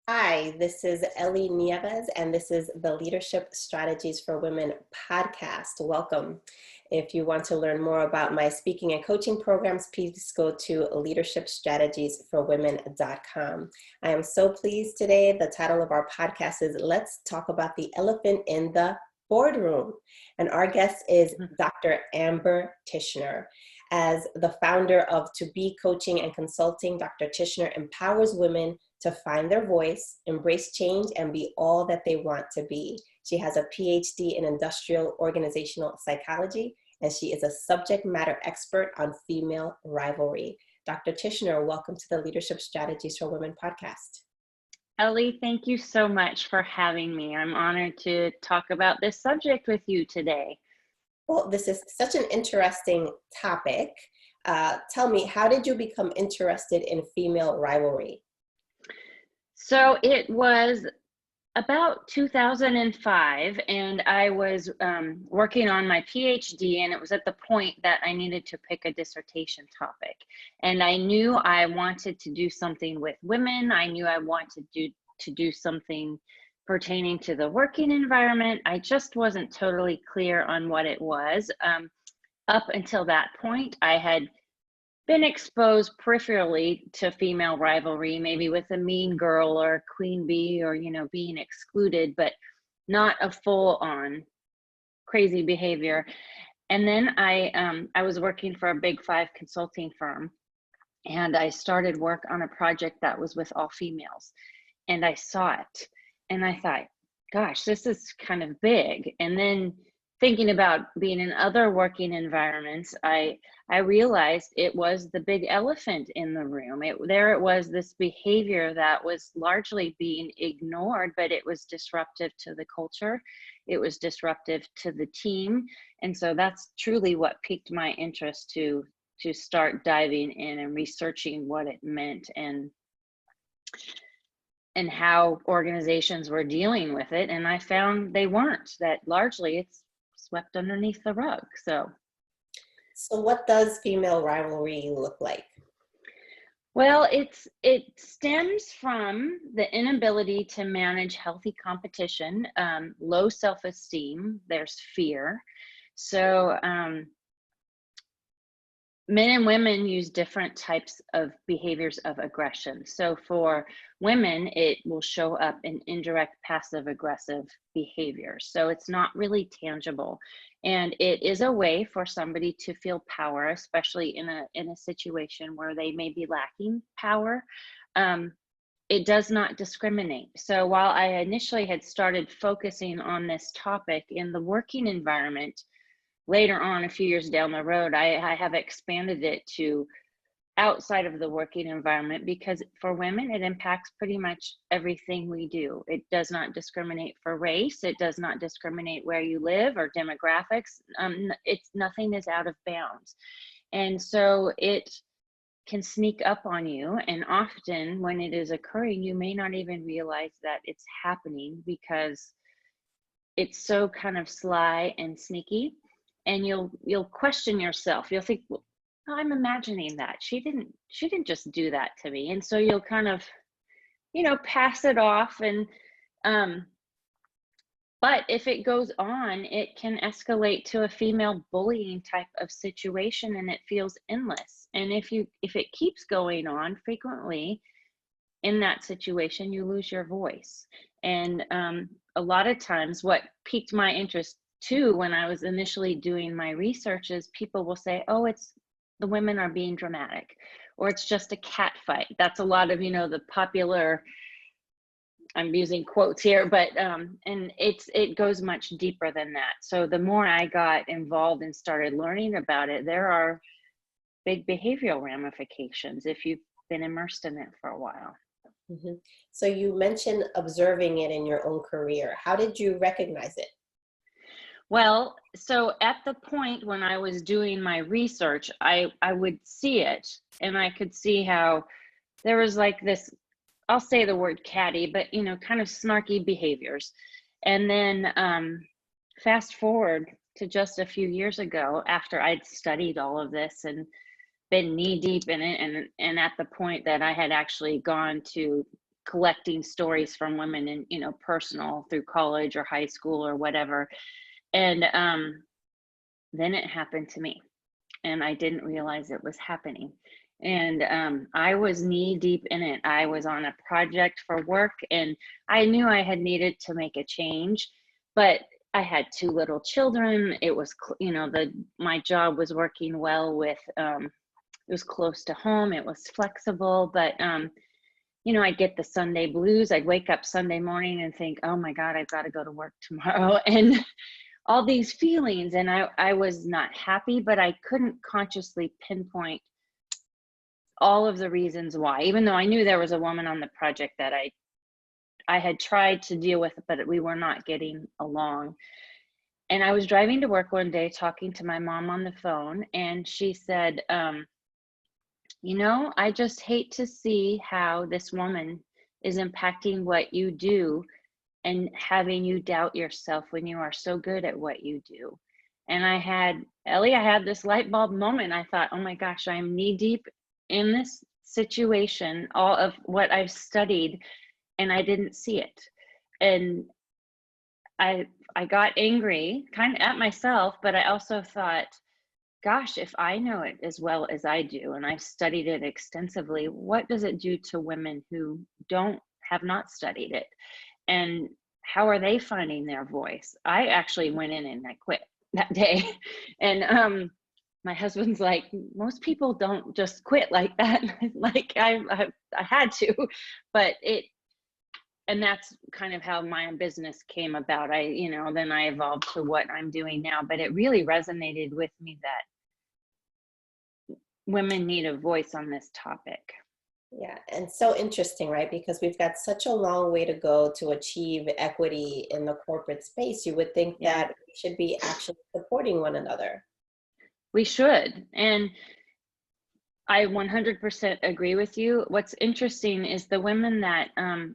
Hi, this is Ellie Nieves, and this is the Leadership Strategies for Women podcast. Welcome. If you want to learn more about my speaking and coaching programs, please go to leadershipstrategiesforwomen.com. I am so pleased today. The title of our podcast is Let's Talk About the Elephant in the Boardroom. And our guest is Dr. Amber Tichenor. As the founder of To Be Coaching and Consulting, Dr. Tichenor empowers women to find their voice, embrace change, and be all that they want to be. She has a PhD in industrial organizational psychology, and she is a subject matter expert on female rivalry. Dr. Tichenor, welcome to the Leadership Strategies for Women podcast. Ellie, thank you so much for having me. I'm honored to talk about this subject with you today. Well, this is such an interesting topic. Tell me, how did you become interested in female rivalry? So it was about 2005, and I was working on my PhD, and it was at the point that I needed to pick a dissertation topic. And I knew I wanted to do something with women. I knew I wanted to do something pertaining to the working environment. I just wasn't totally clear on what it was. Up until that point, I had been exposed peripherally to female rivalry, maybe with a mean girl or a queen bee, or being excluded, but not a full-on crazy behavior. And then I was working for a big 5 consulting firm, and I started work on a project that was with all females, and I saw it, and I thought, gosh, this is kind of big. And then thinking about being in other working environments, I realized it was the big elephant in the room. There it was, this behavior that was largely being ignored, but it was disruptive to the culture. It was disruptive to the team. And so that's truly what piqued my interest to start diving in and researching what it meant and how organizations were dealing with it. And I found they weren't, that largely it's swept underneath the rug. So what does female rivalry look like? Well, it stems from the inability to manage healthy competition, low self-esteem, there's fear. So men and women use different types of behaviors of aggression. So for women, it will show up in indirect passive aggressive behaviors. So it's not really tangible. And it is a way for somebody to feel power, especially in a situation where they may be lacking power. It does not discriminate. So while I initially had started focusing on this topic in the working environment, later on, a few years down the road, I have expanded it to outside of the working environment, because for women, it impacts pretty much everything we do. It does not discriminate for race. It does not discriminate where you live or demographics. Nothing is out of bounds. And so it can sneak up on you. And often when it is occurring, you may not even realize that it's happening because it's so kind of sly and sneaky. And you'll question yourself. You'll think, well, I'm imagining that. She didn't just do that to me. And so you'll kind of, pass it off. And but if it goes on, it can escalate to a female bullying type of situation, and it feels endless. And if it keeps going on frequently in that situation, you lose your voice. And a lot of times what piqued my interest too, when I was initially doing my research, is people will say, oh, it's the women are being dramatic, or it's just a cat fight. That's a lot of, the popular, I'm using quotes here, but, and it goes much deeper than that. So the more I got involved and started learning about it, there are big behavioral ramifications if you've been immersed in it for a while. Mm-hmm. So you mentioned observing it in your own career. How did you recognize it? Well, so at the point when I was doing my research, I would see it, and I could see how there was like this, I'll say the word catty, but kind of snarky behaviors. And then fast forward to just a few years ago, after I'd studied all of this and been knee deep in it, and at the point that I had actually gone to collecting stories from women in, you know, personal through college or high school or whatever. And then it happened to me, and I didn't realize it was happening. And I was knee deep in it. I was on a project for work, and I knew I had needed to make a change, but I had 2 little children. It was, you know, my job was working well with, it was close to home. It was flexible, but you know, I'd get the Sunday blues. I'd wake up Sunday morning and think, oh my God, I've got to go to work tomorrow. And all these feelings. And I was not happy, but I couldn't consciously pinpoint all of the reasons why, even though I knew there was a woman on the project that I had tried to deal with, but we were not getting along. And I was driving to work one day talking to my mom on the phone, and she said, you know, I just hate to see how this woman is impacting what you do and having you doubt yourself when you are so good at what you do. And Ellie, I had this light bulb moment. I thought, oh my gosh, I'm knee deep in this situation, all of what I've studied, and I didn't see it. And I got angry kind of at myself, but I also thought, gosh, if I know it as well as I do, and I've studied it extensively, what does it do to women who have not studied it? And how are they finding their voice? I actually went in and I quit that day. And my husband's like, most people don't just quit like that. Like I had to, but and that's kind of how my business came about. You know, then I evolved to what I'm doing now, but it really resonated with me that women need a voice on this topic. Yeah, and so interesting, right? Because we've got such a long way to go to achieve equity in the corporate space. You would think that we should be actually supporting one another. We should. And I 100% agree with you. What's interesting is the women that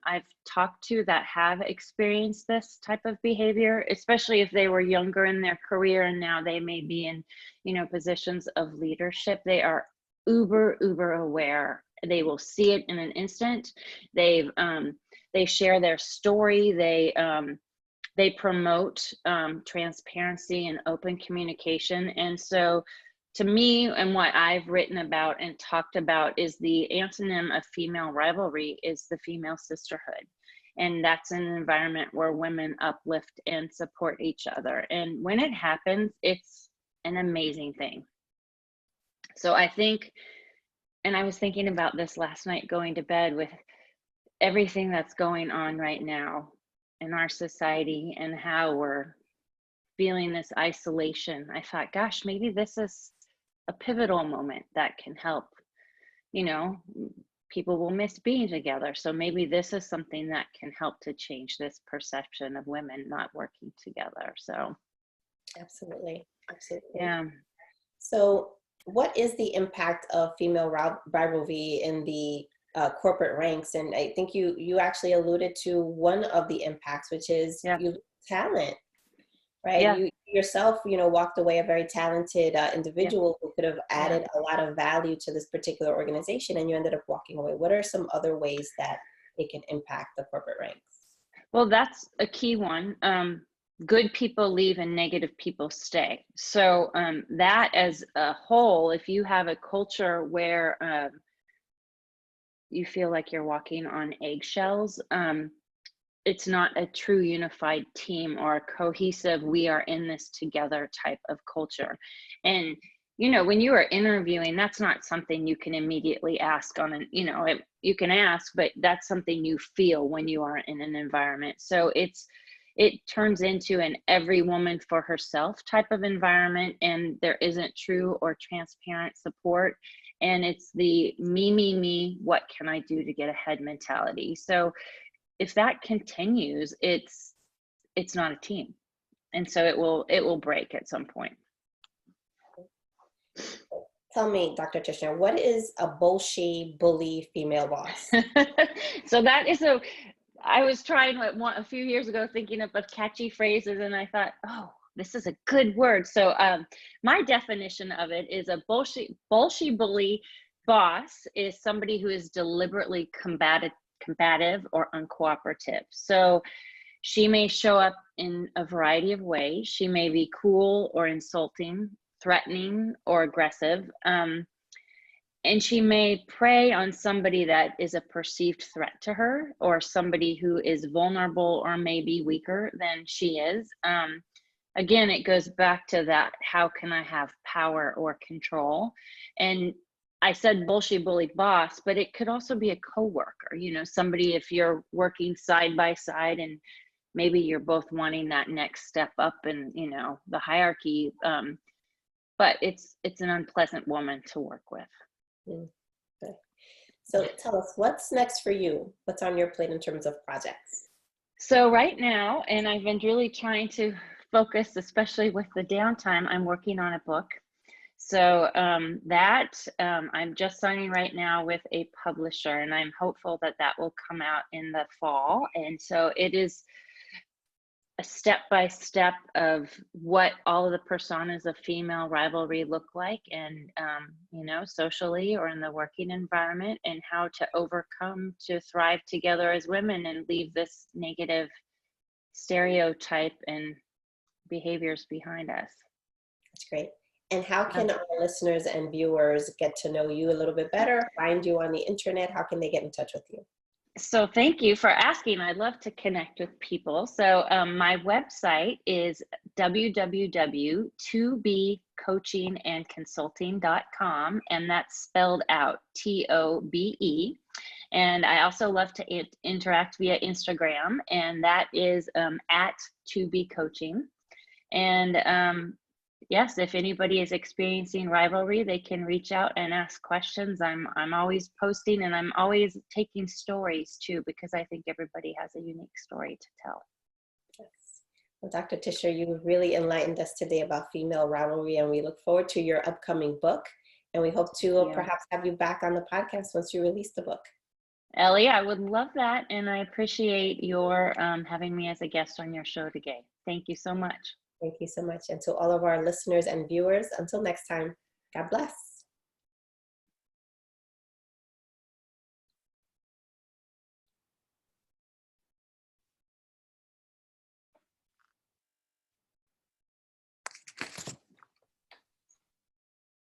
I've talked to that have experienced this type of behavior, especially if they were younger in their career and now they may be in, you know, positions of leadership, they are uber aware. They will see it in an instant. They share their story. They promote transparency and open communication. And so to me, and what I've written about and talked about, is the antonym of female rivalry is the female sisterhood. And that's an environment where women uplift and support each other. And when it happens, it's an amazing thing. So I think, and I was thinking about this last night going to bed, with everything that's going on right now in our society and how we're feeling this isolation. I thought, gosh, maybe this is a pivotal moment that can help. You know, people will miss being together. So maybe this is something that can help to change this perception of women not working together. So absolutely. Yeah. So what is the impact of female rivalry in the corporate ranks? And I think you actually alluded to one of the impacts, which is talent, right? Yeah. You yourself, you know, walked away a very talented individual who could have added a lot of value to this particular organization, and you ended up walking away. What are some other ways that it can impact the corporate ranks? Well, that's a key one. Good people leave and negative people stay. So that as a whole, if you have a culture where you feel like you're walking on eggshells, it's not a true unified team or a cohesive, we are in this together type of culture. And, you know, when you are interviewing, that's not something you can immediately ask on you know, you can ask, but that's something you feel when you are in an environment. So it turns into an every woman for herself type of environment, and there isn't true or transparent support. And it's the me, what can I do to get ahead mentality. So if that continues, it's not a team. And so it will break at some point. Tell me, Dr. Tisha, what is a bullshit bully female boss? So that is I was trying a few years ago thinking of catchy phrases, and I thought, oh, this is a good word. So my definition of it is a bullshit bully boss is somebody who is deliberately combative combative or uncooperative. So she may show up in a variety of ways. She may be cool or insulting, threatening or aggressive. And she may prey on somebody that is a perceived threat to her, or somebody who is vulnerable or maybe weaker than she is. Again, it goes back to that, how can I have power or control? And I said bullshit bully boss, but it could also be a coworker, you know, somebody, if you're working side by side and maybe you're both wanting that next step up in, you know, the hierarchy. But it's an unpleasant woman to work with. Okay. So tell us, what's next for you? What's on your plate in terms of projects? So right now, and I've been really trying to focus, especially with the downtime, I'm working on a book. So I'm just signing right now with a publisher, and I'm hopeful that that will come out in the fall. And so it is a step-by-step of what all of the personas of female rivalry look like, and you know, socially or in the working environment, and how to overcome to thrive together as women and leave this negative stereotype and behaviors behind us. That's great. And how can our listeners and viewers get to know you a little bit better, find you on the internet? How can they get in touch with you? So thank you for asking. I'd love to connect with people. So my website is www.tobecoachingandconsulting.com, and that's spelled out TOBE. And I also love to interact via Instagram, and that is at tobecoaching. And yes, if anybody is experiencing rivalry, they can reach out and ask questions. I'm always posting, and I'm always taking stories too, because I think everybody has a unique story to tell. Yes. Well, Dr. Tisha, you really enlightened us today about female rivalry, and we look forward to your upcoming book. And we hope to perhaps have you back on the podcast once you release the book. Ellie, I would love that, and I appreciate your having me as a guest on your show today. Thank you so much. Thank you so much. And to all of our listeners and viewers, until next time, God bless.